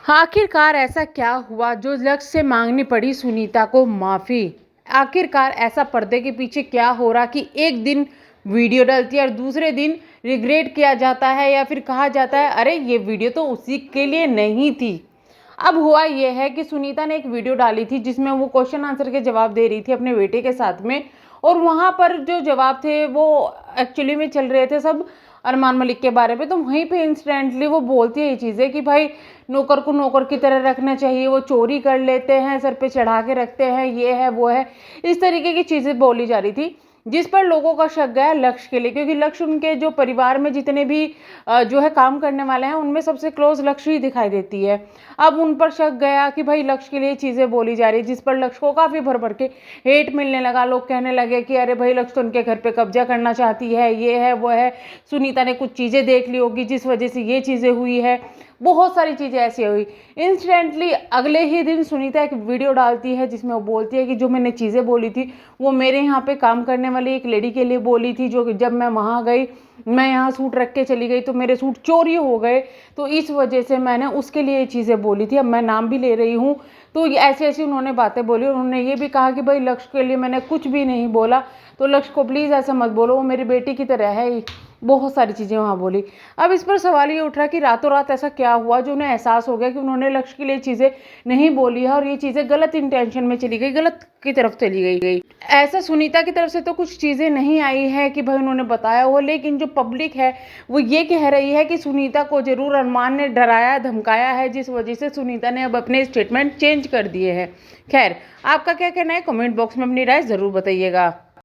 आखिरकार ऐसा क्या हुआ जो लक्ष्य से मांगनी पड़ी सुनीता को माफ़ी। आखिरकार ऐसा पर्दे के पीछे क्या हो रहा कि एक दिन वीडियो डलती है और दूसरे दिन रिग्रेट किया जाता है या फिर कहा जाता है अरे ये वीडियो तो उसी के लिए नहीं थी। अब हुआ ये है कि सुनीता ने एक वीडियो डाली थी जिसमें वो क्वेश्चन आंसर के जवाब दे रही थी अपने बेटे के साथ में, और वहाँ पर जो जवाब थे वो एक्चुअली में चल रहे थे सब अरमान मलिक के बारे में। तो वहीं पे इंस्टेंटली वो बोलती है ये चीज़ें कि भाई नौकर को नौकर की तरह रखना चाहिए, वो चोरी कर लेते हैं, सर पे चढ़ा के रखते हैं, ये है वो है, इस तरीके की चीज़ें बोली जा रही थी। जिस पर लोगों का शक गया लक्ष्य के लिए, क्योंकि लक्ष्य उनके जो परिवार में जितने भी जो है काम करने वाले हैं उनमें सबसे क्लोज लक्ष्य ही दिखाई देती है। अब उन पर शक गया कि भाई लक्ष्य के लिए चीज़ें बोली जा रही है, जिस पर लक्ष्य को काफ़ी भर भर के हेट मिलने लगा। लोग कहने लगे कि अरे भाई लक्ष्य तो उनके घर पे कब्जा करना चाहती है, ये है वो है, सुनीता ने कुछ चीज़ें देख ली होगी जिस वजह से ये चीज़ें हुई है, बहुत सारी चीज़ें ऐसी हुई। इंस्टेंटली अगले ही दिन सुनीता एक वीडियो डालती है जिसमें वो बोलती है कि जो मैंने चीज़ें बोली थी वो मेरे यहाँ पे काम करने वाली एक लेडी के लिए बोली थी, जो जब मैं वहाँ गई, मैं यहाँ सूट रख के चली गई तो मेरे सूट चोरी हो गए, तो इस वजह से मैंने उसके लिए ये चीज़ें बोली थी। अब मैं नाम भी ले रही हूँ। तो ऐसी ऐसी उन्होंने बातें बोली। उन्होंने ये भी कहा कि भाई लक्ष्य के लिए मैंने कुछ भी नहीं बोला, तो लक्ष्य को प्लीज़ ऐसा मत बोलो, वो मेरी बेटी की तरह है। बहुत सारी चीज़ें वहाँ बोली। अब इस पर सवाल ये उठ रहा कि रातों रात ऐसा क्या हुआ जो उन्हें एहसास हो गया कि उन्होंने लक्ष्य के लिए चीज़ें नहीं बोली है और ये चीज़ें गलत इंटेंशन में चली गई, गलत की तरफ चली गई। ऐसा सुनीता की तरफ से तो कुछ चीज़ें नहीं आई है कि भाई उन्होंने बताया हो, लेकिन जो पब्लिक है वो ये कह रही है कि सुनीता को जरूर अरमान ने डराया धमकाया है, जिस वजह से सुनीता ने अब अपने स्टेटमेंट चेंज कर दिए हैं। खैर, आपका क्या कहना है? कमेंट बॉक्स में अपनी राय ज़रूर बताइएगा।